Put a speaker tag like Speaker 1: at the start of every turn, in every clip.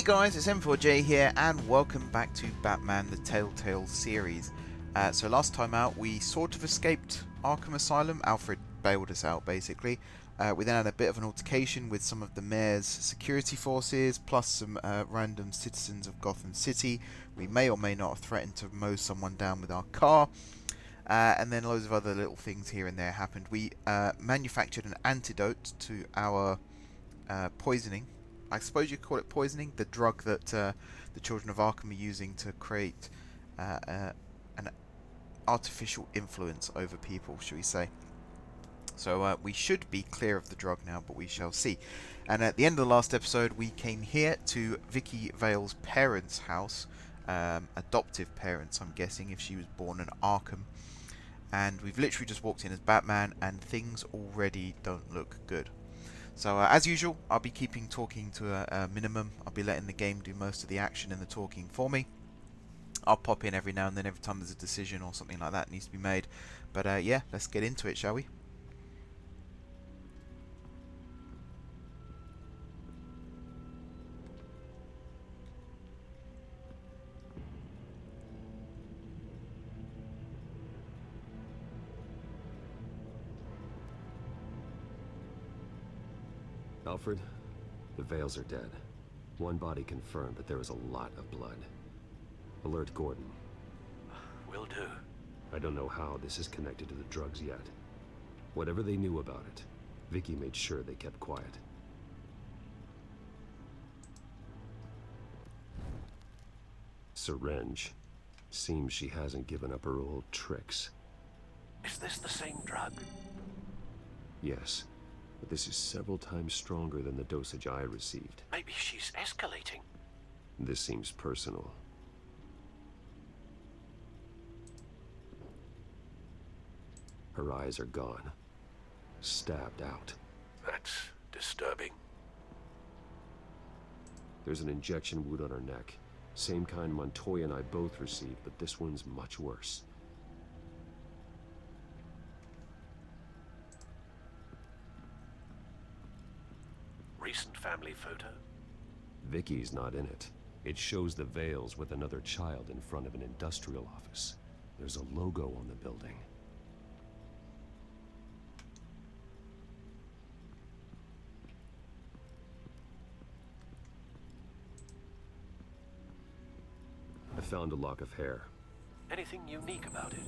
Speaker 1: guys, it's M4J here, and welcome back to Batman the Telltale series. So last time out, we sort of escaped Arkham Asylum. Alfred bailed us out, basically. We then had a bit of an altercation with some of the mayor's security forces, plus some random citizens of Gotham City. We may or may not have threatened to mow someone down with our car. And then loads of other little things here and there happened. We manufactured an antidote to our poisoning. I suppose you could call it poisoning, the drug that the children of Arkham are using to create an artificial influence over people, shall we say. So we should be clear of the drug now, but we shall see. And at the end of the last episode, we came here to Vicky Vale's parents' house, adoptive parents, I'm guessing, if she was born in Arkham. And we've literally just walked in as Batman, and things already don't look good. So as usual, I'll be keeping talking to a minimum. I'll be letting the game do most of the action and the talking for me. I'll pop in every now and then, every time there's a decision or something like that needs to be made. But yeah, let's get into it, shall we?
Speaker 2: Alfred, the Vales are dead. One body confirmed, but there is a lot of blood. Alert Gordon.
Speaker 3: Will do.
Speaker 2: I don't know how this is connected to the drugs yet. Whatever they knew about it, Vicky made sure they kept quiet. Syringe. Seems she hasn't given up her old tricks.
Speaker 3: Is this the same drug?
Speaker 2: Yes. But this is several times stronger than the dosage I received.
Speaker 3: Maybe she's escalating.
Speaker 2: This seems personal. Her eyes are gone. Stabbed out.
Speaker 3: That's disturbing.
Speaker 2: There's an injection wound on her neck. Same kind Montoya and I both received, but this one's much worse.
Speaker 3: Recent family photo?
Speaker 2: Vicky's not in it. It shows the Vales with another child in front of an industrial office. There's a logo on the building. I found a lock of hair.
Speaker 3: Anything unique about it?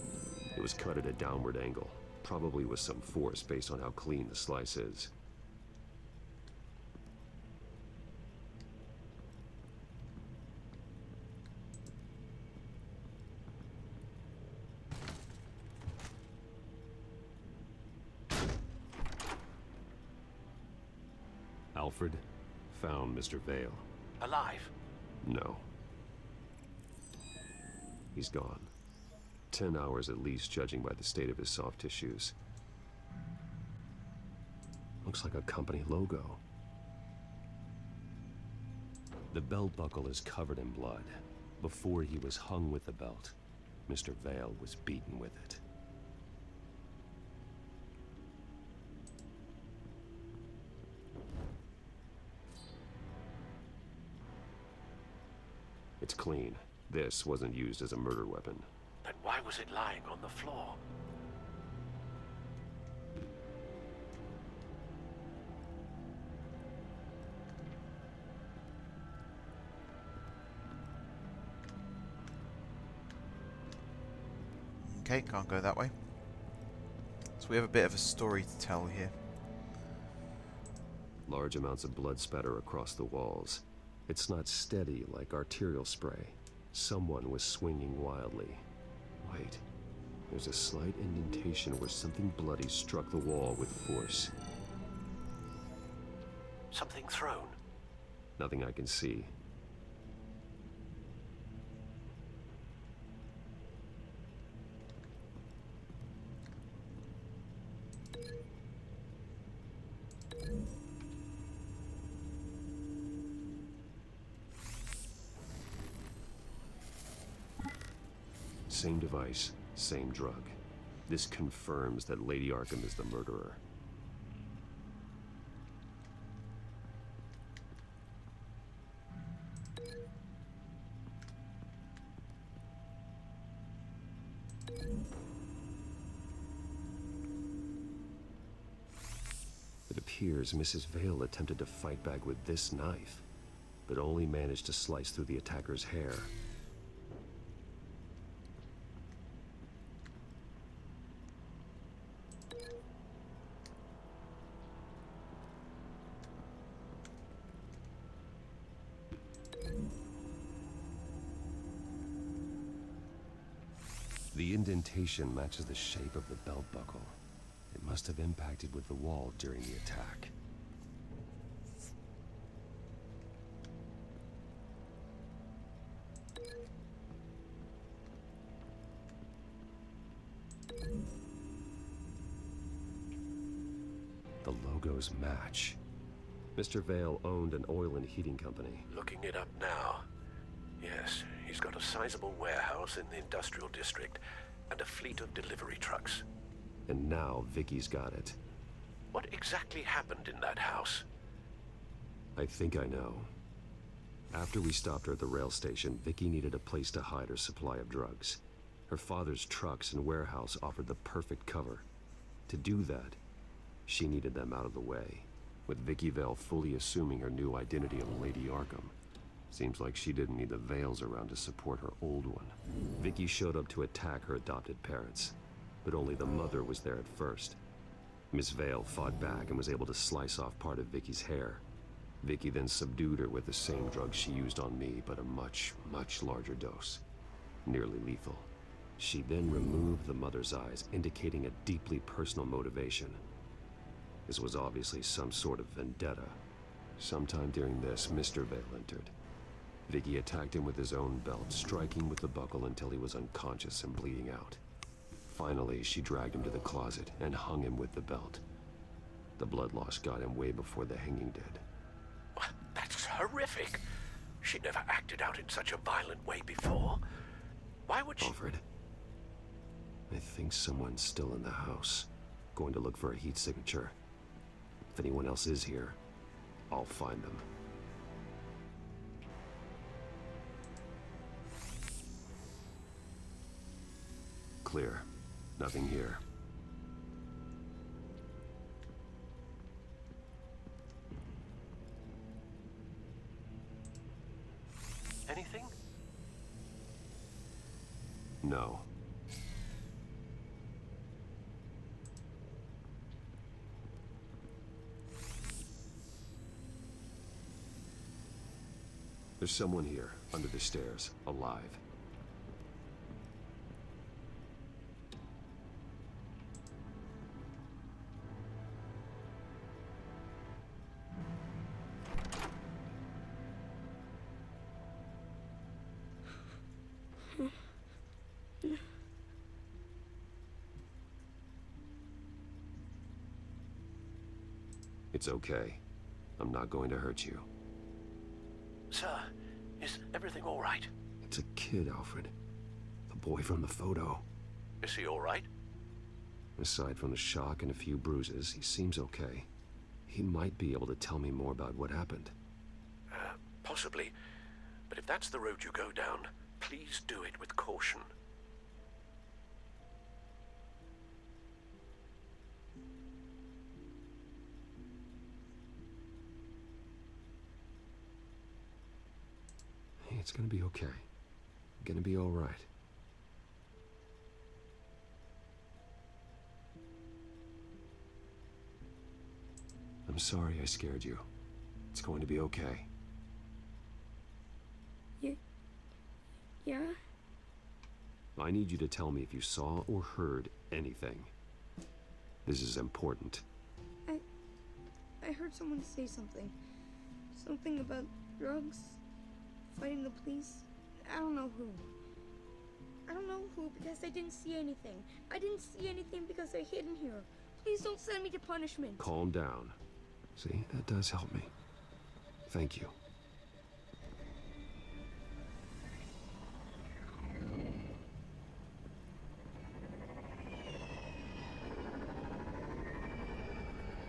Speaker 2: It was cut at a downward angle, probably with some force based on how clean the slice is. Alfred found Mr. Vale.
Speaker 3: Alive?
Speaker 2: No. He's gone. 10 hours at least, judging by the state of his soft tissues. Looks like a company logo. The belt buckle is covered in blood. Before he was hung with the belt, Mr. Vale was beaten with it. It's clean. This wasn't used as a murder weapon.
Speaker 3: Then why was it lying on the floor?
Speaker 1: Okay, can't go that way. So we have a bit of a story to tell here.
Speaker 2: Large amounts of blood spatter across the walls. It's not steady like arterial spray. Someone was swinging wildly. Wait, there's a slight indentation where something bloody struck the wall with force.
Speaker 3: Something thrown?
Speaker 2: Nothing I can see. Same device, same drug. This confirms that Lady Arkham is the murderer. appears Mrs. Vale attempted to fight back with this knife, but only managed to slice through the attacker's hair. The indentation matches the shape of the belt buckle. It must have impacted with the wall during the attack. The logos match. Mr. Vale owned an oil and heating company.
Speaker 3: Looking it up now. Yes, he's got a sizable warehouse in the industrial district and a fleet of delivery trucks.
Speaker 2: And now Vicky's got it.
Speaker 3: What exactly happened in that house?
Speaker 2: I think I know. After we stopped her at the rail station, Vicky needed a place to hide her supply of drugs. Her father's trucks and warehouse offered the perfect cover. To do that, she needed them out of the way, with Vicky Vale fully assuming her new identity of Lady Arkham. Seems like she didn't need the Vales around to support her old one. Vicky showed up to attack her adopted parents, but only the mother was there at first. Miss Vale fought back and was able to slice off part of Vicky's hair. Vicky then subdued her with the same drug she used on me, but a much, much larger dose. Nearly lethal. She then removed the mother's eyes, indicating a deeply personal motivation. This was obviously some sort of vendetta. Sometime during this, Mr. Vale entered. Vicky attacked him with his own belt, striking with the buckle until he was unconscious and bleeding out. Finally, she dragged him to the closet and hung him with the belt. The blood loss got him way before the hanging did.
Speaker 3: That's horrific. She never acted out in such a violent way before. Why would she...
Speaker 2: Alfred, I think someone's still in the house. Going to look for a heat signature. If anyone else is here, I'll find them. Clear. Nothing here.
Speaker 3: Anything?
Speaker 2: No. There's someone here, under the stairs, alive. It's okay. I'm not going to hurt you.
Speaker 3: Sir, is everything all right?
Speaker 2: It's a kid, Alfred. The boy from the photo.
Speaker 3: Is he all right?
Speaker 2: Aside from the shock and a few bruises, he seems okay. He might be able to tell me more about what happened.
Speaker 3: Possibly. But if that's the road you go down, please do it with caution.
Speaker 2: Hey, it's gonna be okay. Gonna be all right. I'm sorry I scared you. It's going to be okay.
Speaker 4: Yeah?
Speaker 2: I need you to tell me if you saw or heard anything. This is important.
Speaker 4: I heard someone say something. Something about drugs, fighting the police. I don't know who. I don't know who because I didn't see anything. I didn't see anything because they're hidden here. Please don't send me to punishment.
Speaker 2: Calm down. See, that does help me. Thank you.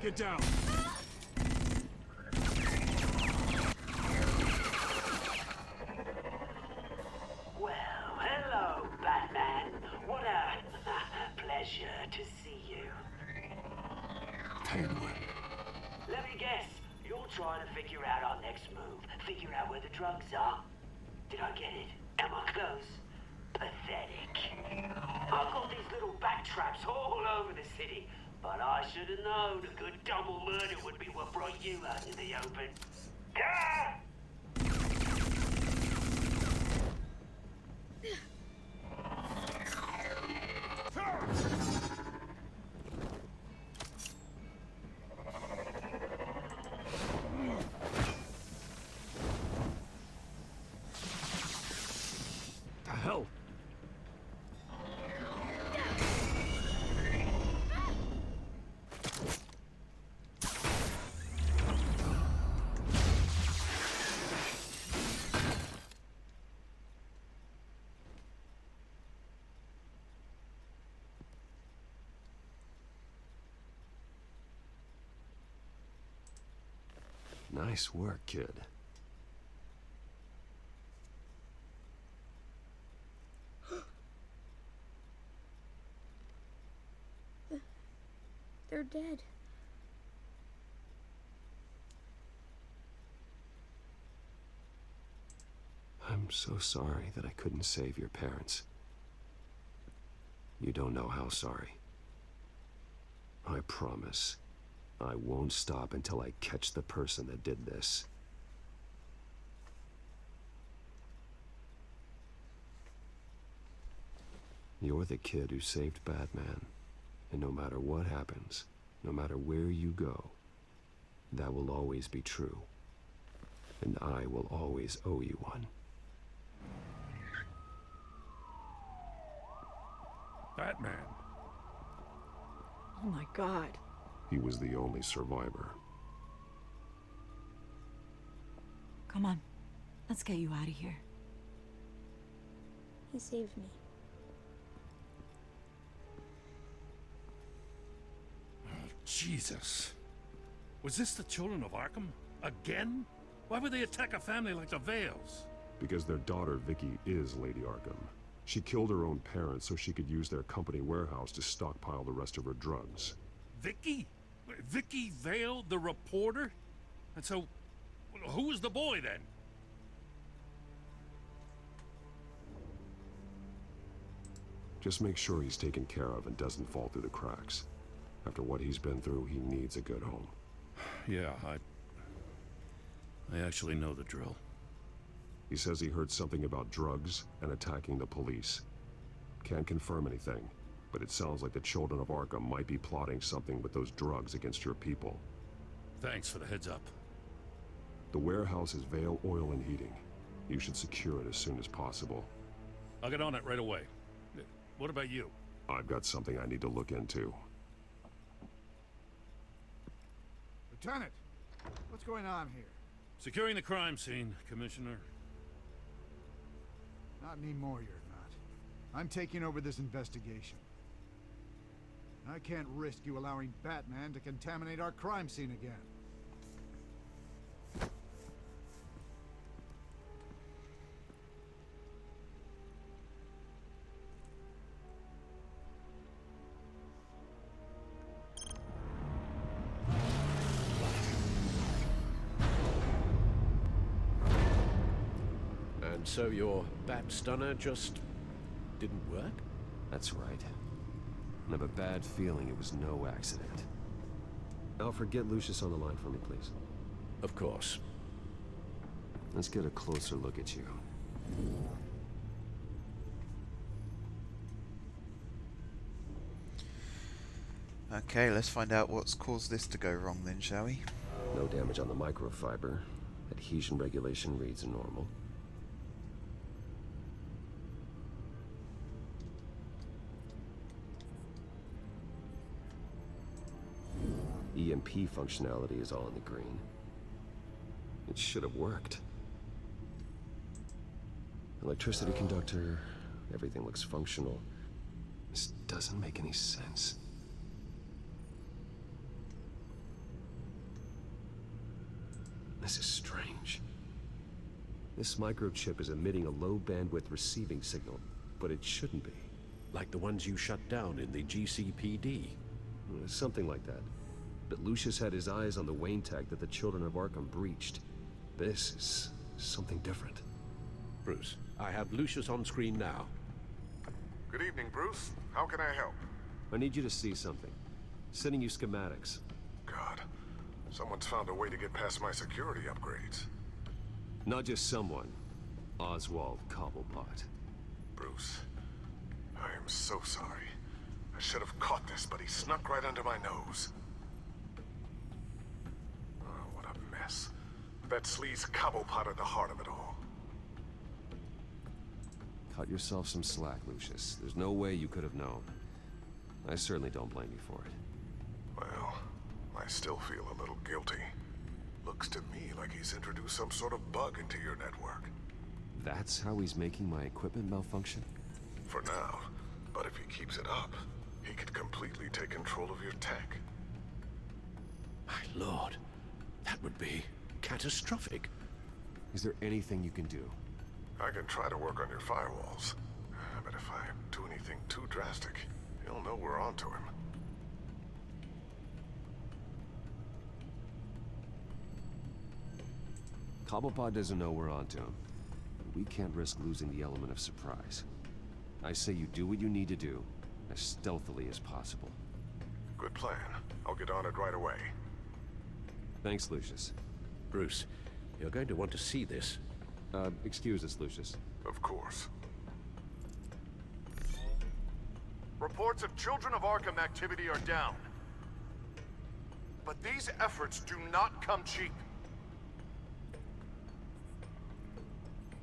Speaker 5: Get down!
Speaker 6: Well, hello, Batman. What a pleasure to see you.
Speaker 5: Penguin.
Speaker 6: trying to figure out our next move. Figure out where the drugs are. Did I get it? Am I close? Pathetic. I've got these little back traps all over the city, but I should have known a good double murder would be what brought you out in the open. Ah!
Speaker 2: The hell? Nice work, kid.
Speaker 4: They're dead.
Speaker 2: I'm so sorry that I couldn't save your parents. You don't know how sorry. I promise, I won't stop until I catch the person that did this. You're the kid who saved Batman. And no matter what happens, no matter where you go, that will always be true. And I will always owe you one.
Speaker 5: Batman.
Speaker 7: Oh my God.
Speaker 2: He was the only survivor.
Speaker 7: Come on. Let's get you out of here.
Speaker 4: He saved me.
Speaker 5: Jesus. Was this the children of Arkham? Again? Why would they attack a family like the Vales?
Speaker 2: Because their daughter, Vicky, is Lady Arkham. She killed her own parents so she could use their company warehouse to stockpile the rest of her drugs.
Speaker 5: Vicky? Vicky Vale, the reporter? And so, who was the boy then?
Speaker 2: Just make sure he's taken care of and doesn't fall through the cracks. After what he's been through, he needs a good home.
Speaker 5: Yeah, I actually know the drill.
Speaker 2: He says he heard something about drugs and attacking the police. Can't confirm anything, but it sounds like the children of Arkham might be plotting something with those drugs against your people.
Speaker 5: Thanks for the heads up.
Speaker 2: The warehouse is Vale Oil and Heating. You should secure it as soon as possible.
Speaker 5: I'll get on it right away. What about you?
Speaker 2: I've got something I need to look into.
Speaker 8: Lieutenant, what's going on here?
Speaker 5: Securing the crime scene, Commissioner.
Speaker 8: Not anymore, you're not. I'm taking over this investigation. I can't risk you allowing Batman to contaminate our crime scene again.
Speaker 3: And so your bat stunner just didn't work?
Speaker 2: That's right. I have a bad feeling it was no accident. Alfred, get Lucius on the line for me, please.
Speaker 3: Of course.
Speaker 2: Let's get a closer look at you.
Speaker 1: Okay, let's find out what's caused this to go wrong then, shall we?
Speaker 2: No damage on the microfiber. Adhesion regulation reads normal. EMP functionality is all in the green. It should have worked. Electricity conductor, everything looks functional. This doesn't make any sense. This is strange. This microchip is emitting a low bandwidth receiving signal, but it shouldn't be.
Speaker 3: Like the ones you shut down in the GCPD.
Speaker 2: Something like that. But Lucius had his eyes on the Wayne tag that the children of Arkham breached. This is something different.
Speaker 3: Bruce, I have Lucius on screen now.
Speaker 9: Good evening, Bruce. How can I help?
Speaker 2: I need you to see something. Sending you schematics.
Speaker 9: God, someone's found a way to get past my security upgrades.
Speaker 2: Not just someone. Oswald Cobblepot.
Speaker 9: Bruce, I am so sorry. I should have caught this, but he snuck right under my nose. Oh, what a mess. That sleaze Cobblepot at the heart of it all.
Speaker 2: Cut yourself some slack, Lucius. There's no way you could have known. I certainly don't blame you for it.
Speaker 9: Well, I still feel a little guilty. Looks to me like he's introduced some sort of bug into your network.
Speaker 2: That's how he's making my equipment malfunction?
Speaker 9: For now, but if he keeps it up, he could completely take control of your tech.
Speaker 3: My lord, that would be catastrophic.
Speaker 2: Is there anything you can do?
Speaker 9: I can try to work on your firewalls, but if I do anything too drastic, he'll know we're onto him.
Speaker 2: Cobblepot doesn't know we're onto him. We can't risk losing the element of surprise. I say you do what you need to do, as stealthily as possible.
Speaker 9: Good plan. I'll get on it right away.
Speaker 2: Thanks, Lucius.
Speaker 3: Bruce, you're going to want to see this.
Speaker 2: Excuse us, Lucius.
Speaker 9: Of course.
Speaker 10: Reports of Children of Arkham activity are down. But these efforts do not come cheap.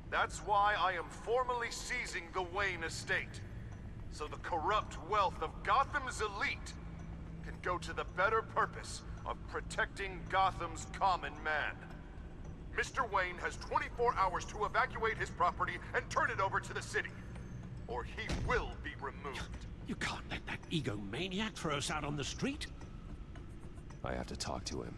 Speaker 10: That's why I am formally seizing the Wayne estate, so the corrupt wealth of Gotham's elite can go to the better purpose of protecting Gotham's common man. Mr. Wayne has 24 hours to evacuate his property and turn it over to the city, or he will be removed.
Speaker 3: You can't let that egomaniac throw us out on the street.
Speaker 2: I have to talk to him.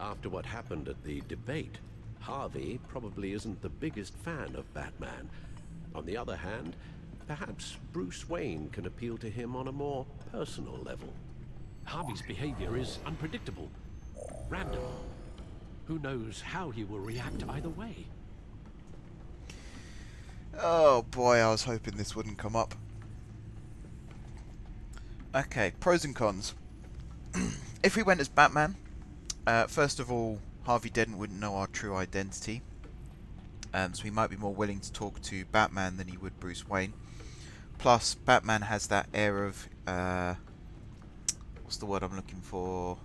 Speaker 3: After what happened at the debate, Harvey probably isn't the biggest fan of Batman. On the other hand, perhaps Bruce Wayne can appeal to him on a more personal level. Harvey's behavior is unpredictable, random. Who knows how he will react either way?
Speaker 1: Oh boy, I was hoping this wouldn't come up. Okay, pros and cons. If we went as Batman, first of all, Harvey Dent wouldn't know our true identity, so he might be more willing to talk to Batman than he would Bruce Wayne. Plus, Batman has that air of, what's the word I'm looking for?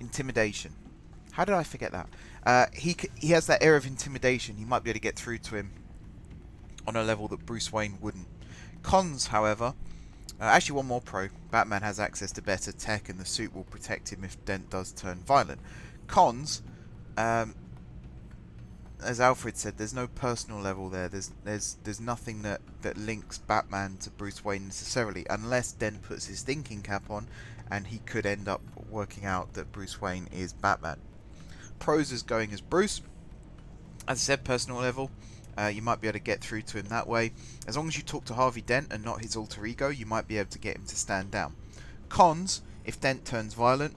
Speaker 1: Intimidation. How did I forget that? He has that air of intimidation. He might be able to get through to him on a level that Bruce Wayne wouldn't. Cons, however, actually one more pro. Batman has access to better tech, and the suit will protect him if Dent does turn violent. Cons, as Alfred said, there's no personal level there. There's nothing that links Batman to Bruce Wayne necessarily, unless Dent puts his thinking cap on, and he could end up working out that Bruce Wayne is Batman. Pros is going as Bruce. As I said, personal level, you might be able to get through to him that way. As long as you talk to Harvey Dent and not his alter ego, you might be able to get him to stand down. Cons, if Dent turns violent,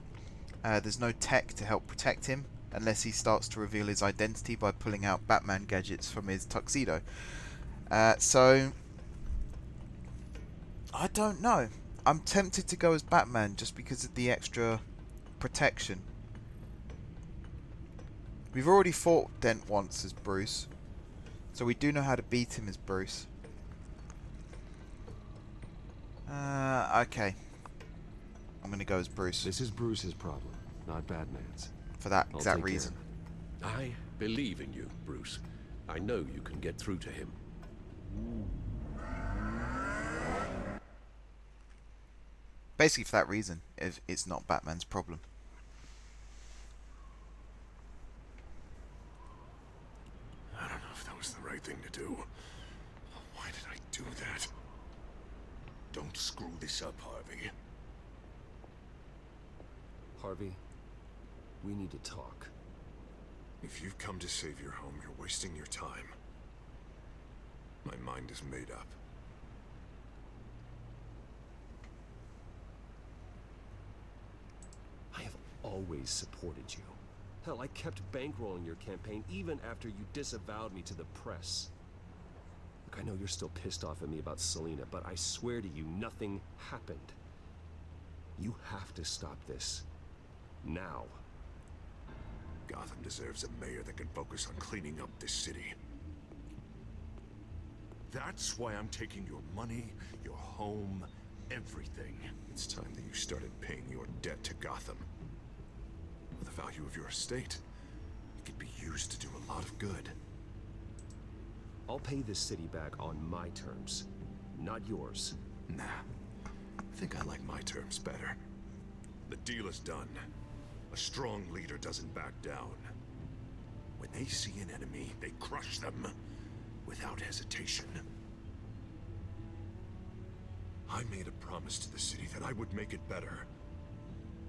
Speaker 1: there's no tech to help protect him, unless he starts to reveal his identity by pulling out Batman gadgets from his tuxedo. So, I don't know. I'm tempted to go as Batman just because of the extra protection. We've already fought Dent once as Bruce, so we do know how to beat him as Bruce. Okay. I'm going to go as Bruce.
Speaker 2: This is Bruce's problem, not Batman's.
Speaker 1: For that
Speaker 2: I'll
Speaker 1: exact
Speaker 2: take
Speaker 1: reason.
Speaker 3: I believe in you, Bruce. I know you can get through to him.
Speaker 1: Basically for that reason, if it's not Batman's problem.
Speaker 9: I don't know if that was the right thing to do. Why did I do that? Don't screw this up, Harvey.
Speaker 2: Harvey, we need to talk.
Speaker 9: If you've come to save your home, you're wasting your time. My mind is made up.
Speaker 2: always supported you. Hell, I kept bankrolling your campaign even after you disavowed me to the press. Look, I know you're still pissed off at me about Selena, but I swear to you, nothing happened. You have to stop this. Now.
Speaker 9: Gotham deserves a mayor that can focus on cleaning up this city. That's why I'm taking your money, your home, everything. It's time that you started paying your debt to Gotham. For the value of your estate, it could be used to do a lot of good.
Speaker 2: I'll pay this city back on my terms, not yours.
Speaker 9: Nah, I think I like my terms better. The deal is done. A strong leader doesn't back down. When they see an enemy, they crush them without hesitation. I made a promise to the city that I would make it better.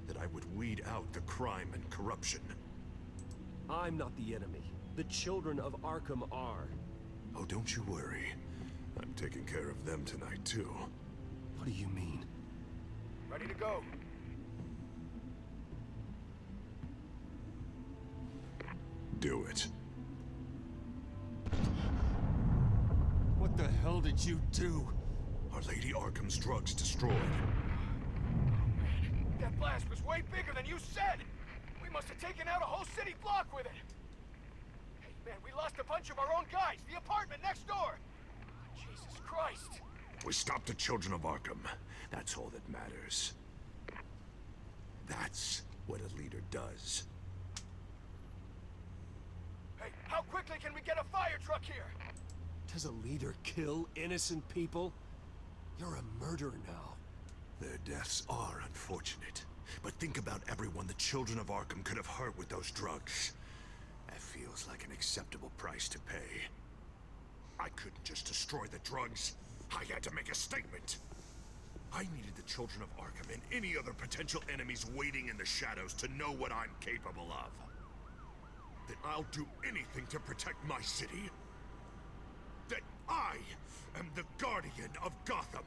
Speaker 9: That I would weed out the crime and corruption.
Speaker 2: I'm not the enemy. The children of Arkham are.
Speaker 9: Oh, don't you worry. I'm taking care of them tonight, too.
Speaker 2: What do you mean?
Speaker 8: Ready to go.
Speaker 9: Do it.
Speaker 5: What the hell did you do?
Speaker 9: Our Lady Arkham's drugs destroyed.
Speaker 8: That blast was way bigger than you said! We must have taken out a whole city block with it! Hey, man, we lost a bunch of our own guys! The apartment next door! Jesus Christ!
Speaker 9: We stopped the children of Arkham. That's all that matters. That's what a leader does.
Speaker 8: Hey, how quickly can we get a fire truck here?
Speaker 2: Does a leader kill innocent people? You're a murderer now.
Speaker 9: Their deaths are unfortunate. But think about everyone the children of Arkham could have hurt with those drugs. That feels like an acceptable price to pay. I couldn't just destroy the drugs. I had to make a statement. I needed the children of Arkham and any other potential enemies waiting in the shadows to know what I'm capable of. That I'll do anything to protect my city. That I am the guardian of Gotham.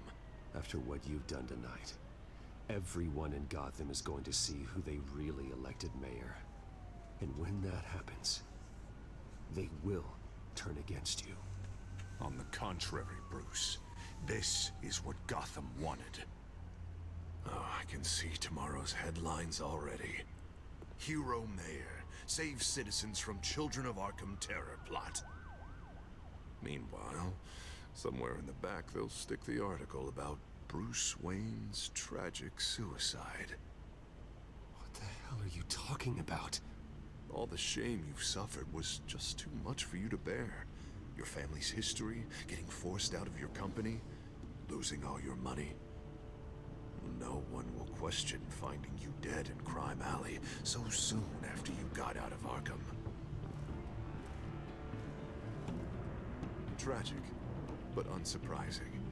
Speaker 2: After what you've done tonight, everyone in Gotham is going to see who they really elected mayor. And when that happens, they will turn against you.
Speaker 9: On the contrary, Bruce. This is what Gotham wanted. Oh, I can see tomorrow's headlines already. Hero Mayor saves citizens from Children of Arkham terror plot. Meanwhile, somewhere in the back they'll stick the article about Bruce Wayne's tragic suicide.
Speaker 2: What the hell are you talking about?
Speaker 9: All the shame you've suffered was just too much for you to bear. Your family's history, getting forced out of your company, losing all your money. No one will question finding you dead in Crime Alley so soon after you got out of Arkham. Tragic, but unsurprising.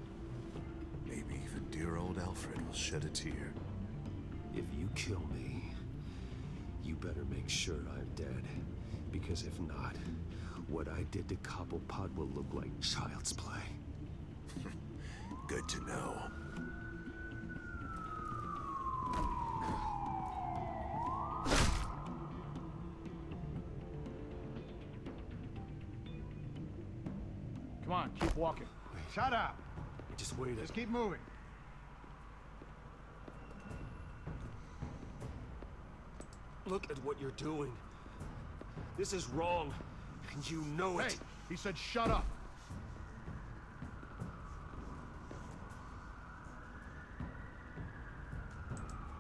Speaker 9: Maybe even dear old Alfred will shed a tear.
Speaker 2: If you kill me, you better make sure I'm dead. Because if not, what I did to Cobblepot will look like child's play.
Speaker 9: Good to know.
Speaker 8: Come on, keep walking. Shut up!
Speaker 2: Just wait.
Speaker 8: Just keep moving.
Speaker 2: Look at what you're doing. This is wrong, and you know it.
Speaker 8: Hey, he said shut up.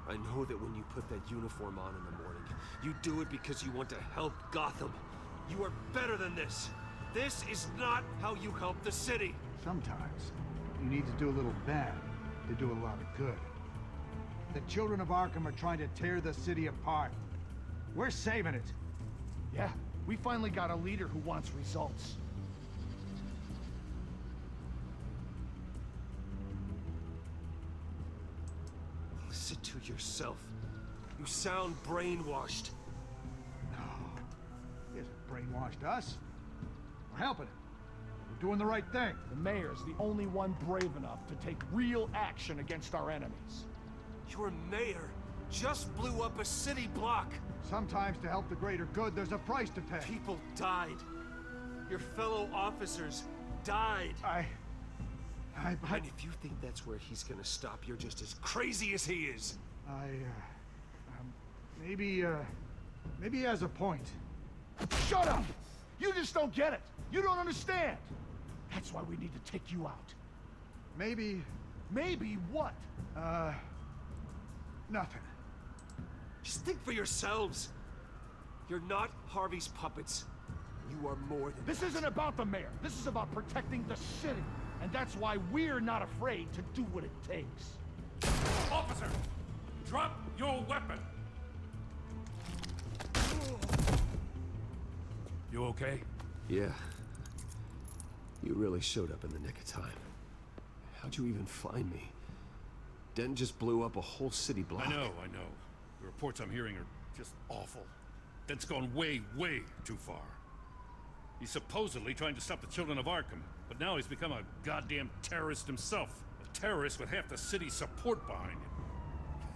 Speaker 2: I know that when you put that uniform on in the morning, you do it because you want to help Gotham. You are better than this. This is not how you help the city.
Speaker 8: Sometimes you need to do a little bad to do a lot of good. The children of Arkham are trying to tear the city apart. We're saving it.
Speaker 11: Yeah, we finally got a leader who wants results.
Speaker 2: Listen to yourself. You sound brainwashed.
Speaker 8: No. He hasn't brainwashed us. We're helping him. We're doing the right thing.
Speaker 11: The mayor's the only one brave enough to take real action against our enemies.
Speaker 2: You're mayor.
Speaker 8: just blew up a city block.
Speaker 11: Sometimes to help the greater good, there's a price to pay.
Speaker 8: People died. Your fellow officers died.
Speaker 2: And if you think that's where he's gonna stop, you're just as crazy as he is.
Speaker 11: Maybe he has a point. Shut up! You just don't get it. You don't understand. That's why we need to take you out. Maybe what? Nothing.
Speaker 2: Just think for yourselves. You're not Harvey's puppets. You are more than
Speaker 11: This isn't about the mayor. This is about protecting the city. And that's why we're not afraid to do what it takes.
Speaker 5: Officer, drop your weapon. You okay?
Speaker 2: Yeah. You really showed up in the nick of time. How'd you even find me? Dent just blew up a whole city block.
Speaker 5: I know. The reports I'm hearing are just awful. Dent's gone way, way too far. He's supposedly trying to stop the children of Arkham, but now he's become a goddamn terrorist himself. A terrorist with half the city's support behind him.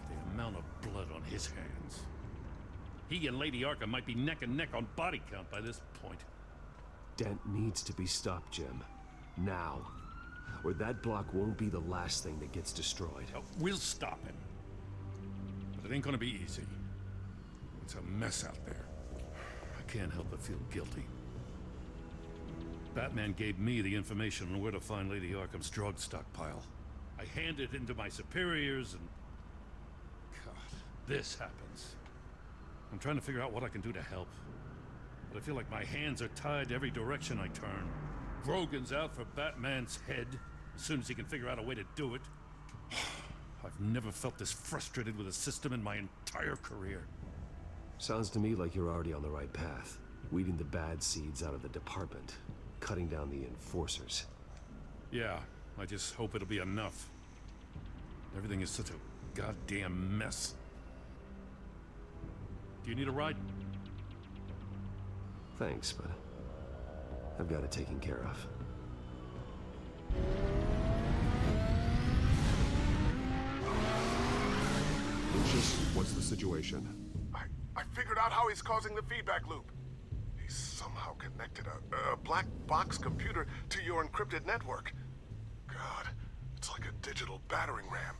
Speaker 5: The amount of blood on his hands. He and Lady Arkham might be neck and neck on body count by this point.
Speaker 2: Dent needs to be stopped, Jim. Now. Or that block won't be the last thing that gets destroyed.
Speaker 5: We'll stop him. But it ain't gonna be easy. It's a mess out there. I can't help but feel guilty. Batman gave me the information on where to find Lady Arkham's drug stockpile. I handed it in to my superiors and... God, this happens. I'm trying to figure out what I can do to help. But I feel like my hands are tied every direction I turn. Grogan's out for Batman's head as soon as he can figure out a way to do it. I've never felt this frustrated with a system in my entire career.
Speaker 2: Sounds to me like you're already on the right path. Weeding the bad seeds out of the department. Cutting down the enforcers.
Speaker 5: Yeah, I just hope it'll be enough. Everything is such a goddamn mess. Do you need a ride?
Speaker 2: Thanks, but I've got it taken care of.
Speaker 12: Lucius, what's the situation?
Speaker 10: I figured out how he's causing the feedback loop. He's somehow connected a black box computer to your encrypted network. God, it's like a digital battering ram.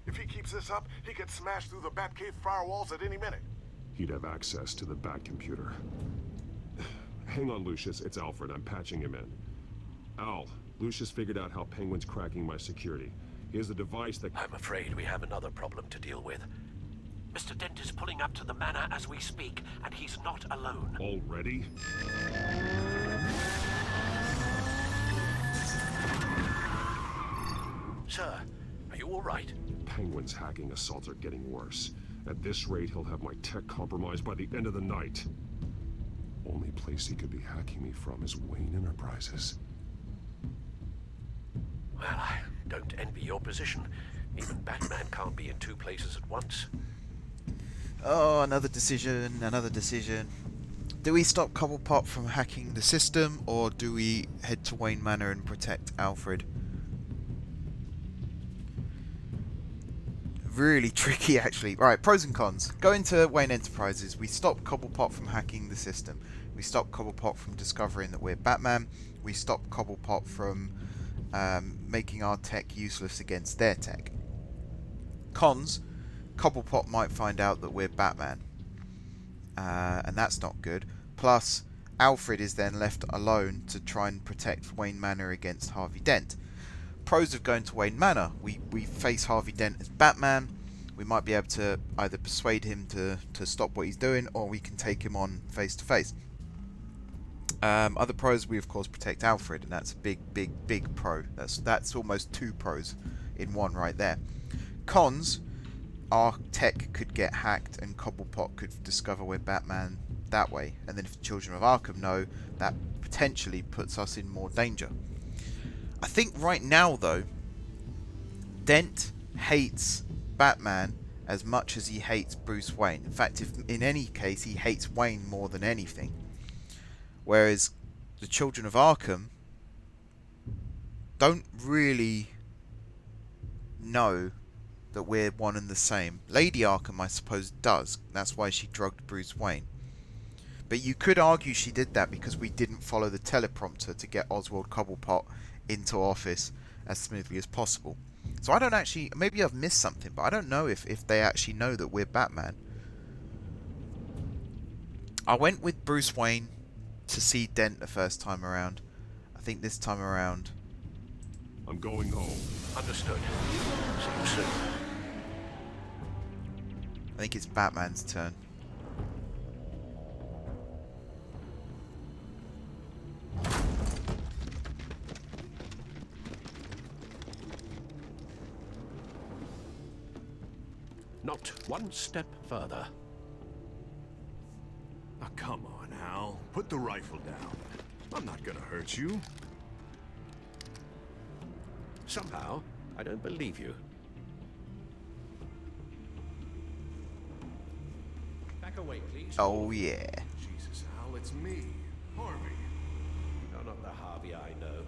Speaker 10: If he keeps this up, he could smash through the Batcave firewalls at any minute.
Speaker 12: He'd have access to the Bat computer. Hang on, Lucius. It's Alfred. I'm patching him in. Al, Lucius figured out how Penguin's cracking my security. He has a device that...
Speaker 3: I'm afraid we have another problem to deal with. Mr. Dent is pulling up to the manor as we speak, and he's not alone.
Speaker 12: Already?
Speaker 3: Sir, are you all right?
Speaker 12: Penguin's hacking assaults are getting worse. At this rate, he'll have my tech compromised by the end of the night. Only place he could be hacking me from is Wayne Enterprises.
Speaker 3: Well, I don't envy your position. Even Batman can't be in two places at once.
Speaker 1: Oh, another decision. Do we stop Cobblepot from hacking the system, or do we head to Wayne Manor and protect Alfred? Really tricky, actually. Right, pros and cons. Go into Wayne Enterprises. We stop Cobblepot from hacking the system. We stop Cobblepot from discovering that we're Batman. We stop Cobblepot from making our tech useless against their tech. Cons. Cobblepot might find out that we're Batman. And that's not good. Plus, Alfred is then left alone to try and protect Wayne Manor against Harvey Dent. Pros of going to Wayne Manor. We face Harvey Dent as Batman. We might be able to either persuade him to stop what he's doing, or we can take him on face to face. Other pros, we of course protect Alfred, and that's a big pro. That's almost two pros in one right there. Cons, our tech could get hacked and Cobblepot could discover we're Batman that way, and then if the children of Arkham know, that potentially puts us in more danger. I think right now though, Dent hates Batman as much as he hates Bruce Wayne. In fact, if in any case he hates Wayne more than anything. Whereas the children of Arkham don't really know that we're one and the same. Lady Arkham, I suppose, does. That's why she drugged Bruce Wayne. But you could argue she did that because we didn't follow the teleprompter to get Oswald Cobblepot into office as smoothly as possible. So I don't actually... Maybe I've missed something, but I don't know if they actually know that we're Batman. I went with Bruce Wayne to see Dent the first time around. I think this time around...
Speaker 12: I'm going home.
Speaker 3: Understood. See you soon.
Speaker 1: I think it's Batman's turn.
Speaker 3: Not one step further.
Speaker 9: Oh, come on, Al. Put the rifle down. I'm not gonna hurt you.
Speaker 3: Somehow, I don't believe you. Back away, please.
Speaker 1: Oh, yeah.
Speaker 9: Jesus, Al, it's me, Harvey.
Speaker 3: No, not the Harvey I know.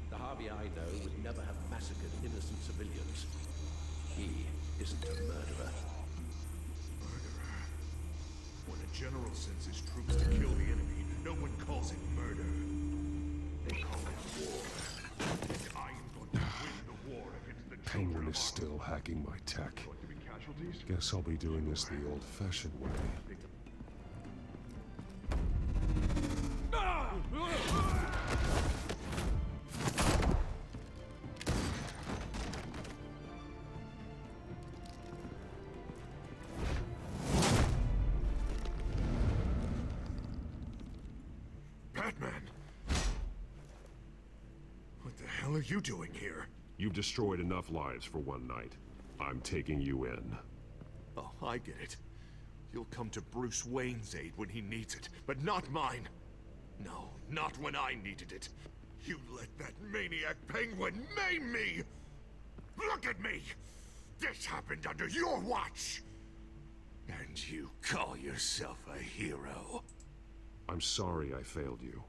Speaker 3: The Harvey I know would never have massacred innocent civilians. He isn't a murderer.
Speaker 9: Murderer? When a general sends his troops to kill the enemy, no one calls it murder. They call it war. And I am going to win the war against the
Speaker 12: Penguin is still hacking my tech. Guess I'll be doing this the old-fashioned way.
Speaker 9: Batman! What the hell are you doing here?
Speaker 12: You've destroyed enough lives for one night. I'm taking you in.
Speaker 9: Oh, I get it. You'll come to Bruce Wayne's aid when he needs it, but not mine. No, not when I needed it. You let that maniac Penguin maim me! Look at me! This happened under your watch! And you call yourself a hero?
Speaker 12: I'm sorry I failed you.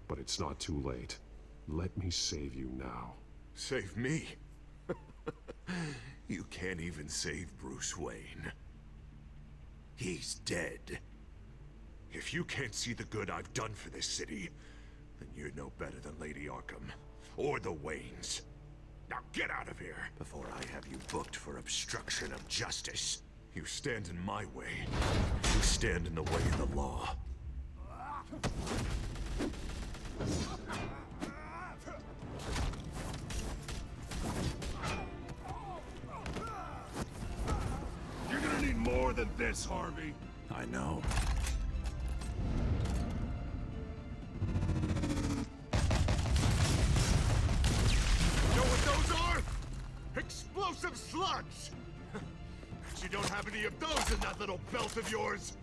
Speaker 12: But it's not too late. Let me save you now.
Speaker 9: Save me? You can't even save Bruce Wayne. He's dead. If you can't see the good I've done for this city, then you're no better than Lady Arkham, or the Waynes. Now get out of here, before I have you booked for obstruction of justice. You stand in my way. You stand in the way of the law.
Speaker 12: You're gonna need more than this, Harvey.
Speaker 9: I know. Know what those are? Explosive slugs! Bet you don't have any of those in that little belt of yours.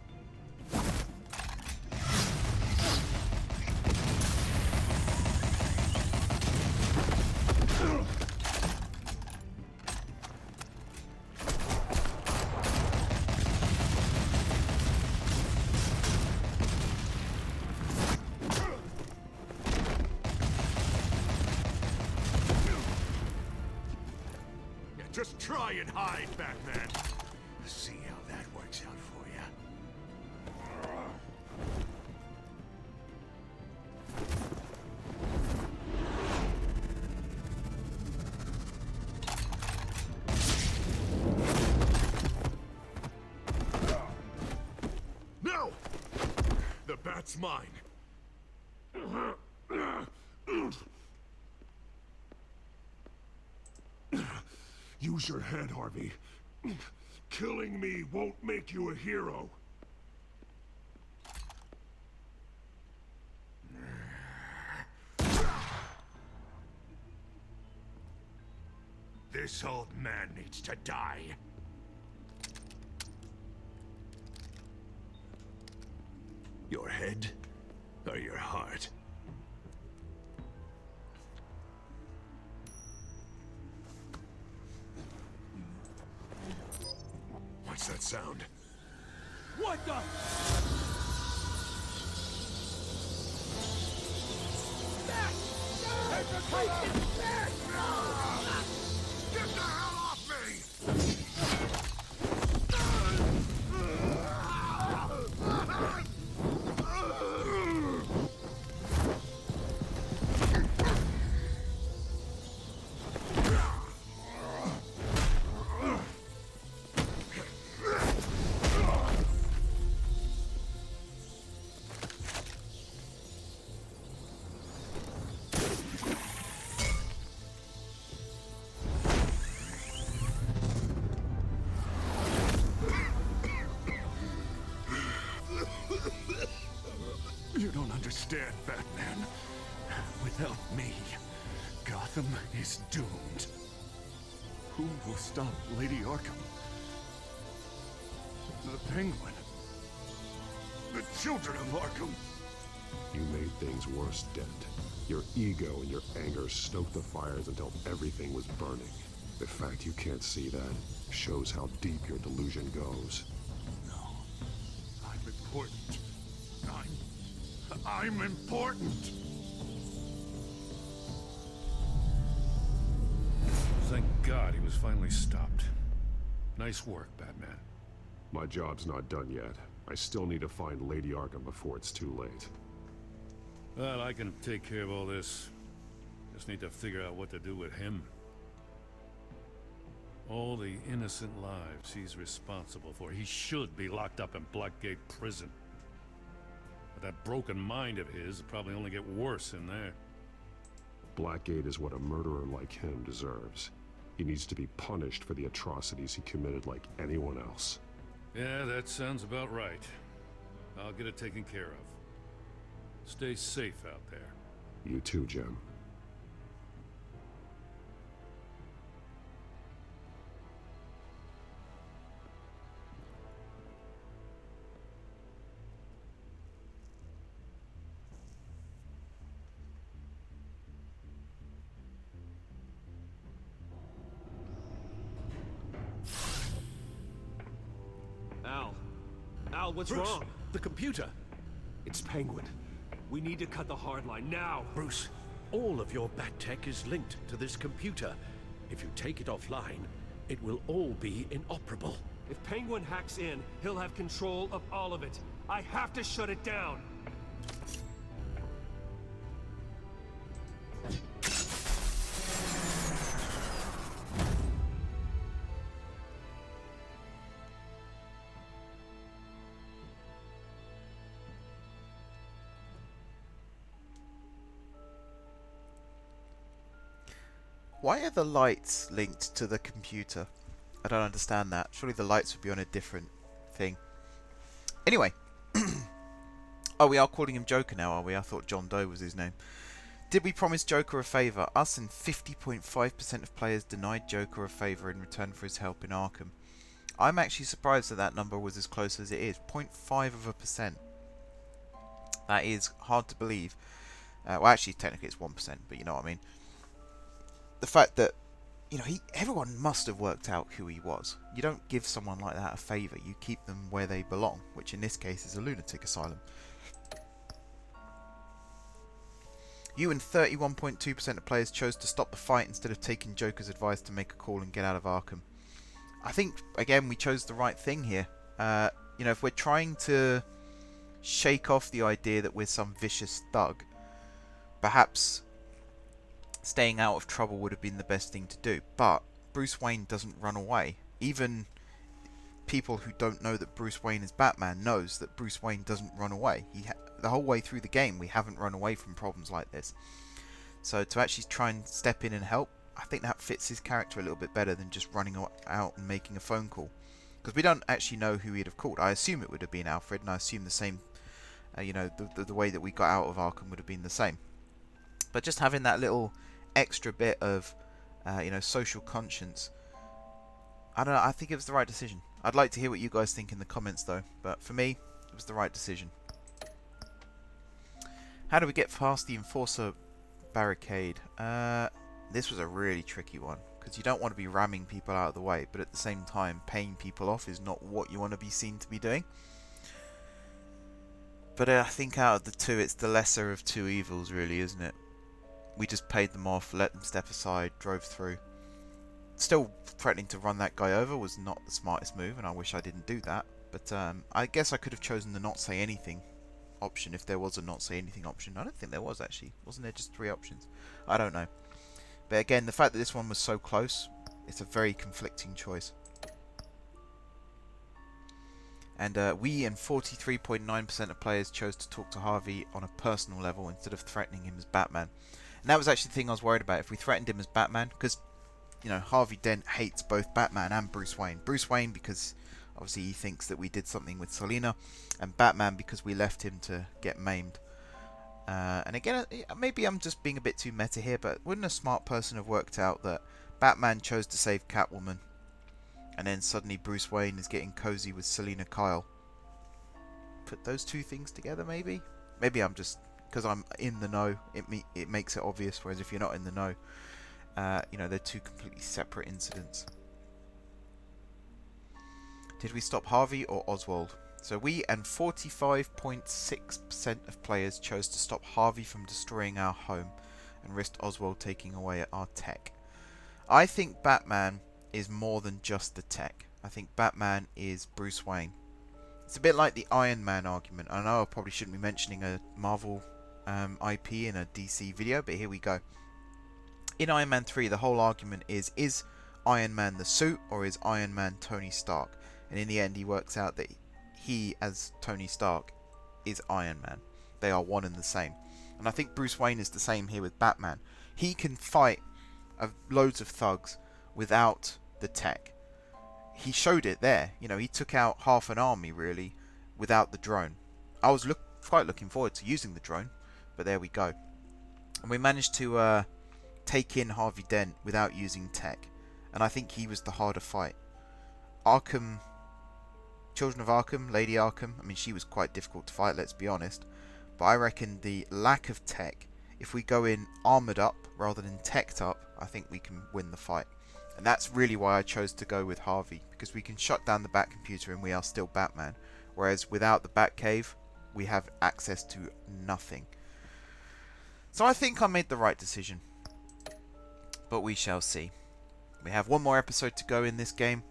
Speaker 9: Just try and hide, Batman. See how that works out for you. No! The bat's mine.
Speaker 12: Use your head, Harvey. Killing me won't make you a hero.
Speaker 9: This old man needs to die. Your head or your heart? What's that sound?
Speaker 8: What the?
Speaker 9: Get the hell off me! You don't understand, Batman. Without me, Gotham is doomed. Who will stop Lady Arkham? The Penguin. The children of Arkham.
Speaker 12: You made things worse, Dent. Your ego and your anger stoked the fires until everything was burning. The fact you can't see that shows how deep your delusion goes.
Speaker 9: No. I'm important. I'm important.
Speaker 5: Thank God he was finally stopped. Nice work, Batman.
Speaker 12: My job's not done yet. I still need to find Lady Arkham before it's too late.
Speaker 5: Well, I can take care of all this. Just need to figure out what to do with him. All the innocent lives he's responsible for. He should be locked up in Blackgate Prison. But that broken mind of his will probably only get worse in there.
Speaker 12: Blackgate is what a murderer like him deserves. He needs to be punished for the atrocities he committed like anyone else.
Speaker 5: Yeah, that sounds about right. I'll get it taken care of. Stay safe out there.
Speaker 12: You too, Jim.
Speaker 2: Al, what's
Speaker 3: Bruce,
Speaker 2: wrong?
Speaker 3: the computer.
Speaker 2: It's Penguin. We need to cut the hard line now.
Speaker 3: Bruce, all of your bat tech is linked to this computer. If you take it offline, it will all be inoperable.
Speaker 2: If Penguin hacks in, he'll have control of all of it. I have to shut it down.
Speaker 1: Why are the lights linked to the computer? I don't understand that. Surely the lights would be on a different thing. Anyway. Oh, we are calling him Joker now, are we? I thought John Doe was his name. Did we promise Joker a favour? Us and 50.5% of players denied Joker a favour in return for his help in Arkham. I'm actually surprised that that number was as close as it is. 0.5%. That is hard to believe. Well, actually, technically it's 1%, but you know what I mean. The fact that, you know, everyone must have worked out who he was. You don't give someone like that a favour. You keep them where they belong, which in this case is a lunatic asylum. You and 31.2% of players chose to stop the fight instead of taking Joker's advice to make a call and get out of Arkham. I think, again, we chose the right thing here. You know, if we're trying to shake off the idea that we're some vicious thug, perhaps staying out of trouble would have been the best thing to do. But Bruce Wayne doesn't run away. Even people who don't know that Bruce Wayne is Batman knows that Bruce Wayne doesn't run away. The whole way through the game, we haven't run away from problems like this. So to actually try and step in and help, I think that fits his character a little bit better than just running out and making a phone call. Because we don't actually know who he'd have called. I assume it would have been Alfred, and I assume the same, you know, the way that we got out of Arkham would have been the same. But just having that little extra bit of, you know, social conscience, I don't know, I think it was the right decision. I'd like to hear what you guys think in the comments though, but for me, it was the right decision. How do we get past the Enforcer barricade? This was a really tricky one, because you don't want to be ramming people out of the way, but at the same time, paying people off is not what you want to be seen to be doing. But I think out of the two, it's the lesser of two evils really, isn't it? We just paid them off, let them step aside, drove through. Still threatening to run that guy over was not the smartest move, and I wish I didn't do that. But I guess I could have chosen the not say anything option if there was a not say anything option. I don't think there was actually. Wasn't there just 3 options? I don't know. But again, the fact that this one was so close, it's a very conflicting choice. And we and 43.9% of players chose to talk to Harvey on a personal level instead of threatening him as Batman. And that was actually the thing I was worried about. If we threatened him as Batman, because, you know, Harvey Dent hates both Batman and Bruce Wayne. Bruce Wayne because obviously he thinks that we did something with Selina, and Batman because we left him to get maimed. And again, maybe I'm just being a bit too meta here, but wouldn't a smart person have worked out that Batman chose to save Catwoman, and then suddenly Bruce Wayne is getting cozy with Selina Kyle? Put those two things together, maybe? Maybe I'm just, because I'm in the know, it makes it obvious, whereas if you're not in the know, you know, they're two completely separate incidents. Did we stop Harvey or Oswald? So we and 45.6% of players chose to stop Harvey from destroying our home and risked Oswald taking away our tech. I think Batman is more than just the tech. I think Batman is Bruce Wayne. It's a bit like the Iron Man argument. I know I probably shouldn't be mentioning a Marvel IP in a DC video, but here we go. In Iron Man 3, the whole argument is Iron Man the suit or is Iron Man Tony Stark? And in the end, he works out that he, as Tony Stark, is Iron Man. They are one and the same. And I think Bruce Wayne is the same here with Batman. He can fight loads of thugs without the tech. He showed it there. You know, he took out half an army, really, without the drone. I was quite looking forward to using the drone, but there we go. And we managed to take in Harvey Dent without using tech. And I think he was the harder fight. Arkham... Children of Arkham, Lady Arkham, I mean, she was quite difficult to fight, let's be honest. But I reckon the lack of tech, if we go in armoured up rather than teched up, I think we can win the fight. And that's really why I chose to go with Harvey, because we can shut down the Batcomputer and we are still Batman. Whereas without the Batcave, we have access to nothing. So I think I made the right decision. But we shall see. We have one more episode to go in this game,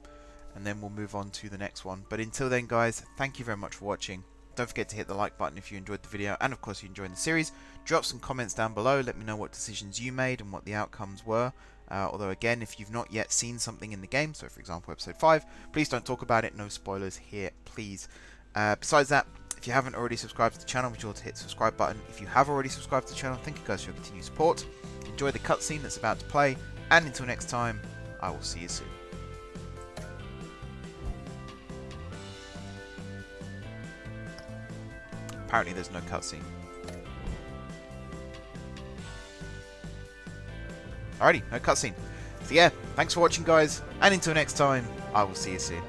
Speaker 1: and then we'll move on to the next one. But until then, guys, thank you very much for watching. Don't forget to hit the like button if you enjoyed the video, and of course if you enjoyed the series. Drop some comments down below, let me know what decisions you made and what the outcomes were. Although again, if you've not yet seen something in the game, so for example episode 5, please don't talk about it, no spoilers here, please. Besides that, if you haven't already subscribed to the channel, be sure to hit the subscribe button. If you have already subscribed to the channel, thank you guys for your continued support. Enjoy the cutscene that's about to play, and until next time, I will see you soon. Apparently there's no cutscene. Alrighty, no cutscene. So yeah, thanks for watching, guys, and until next time, I will see you soon.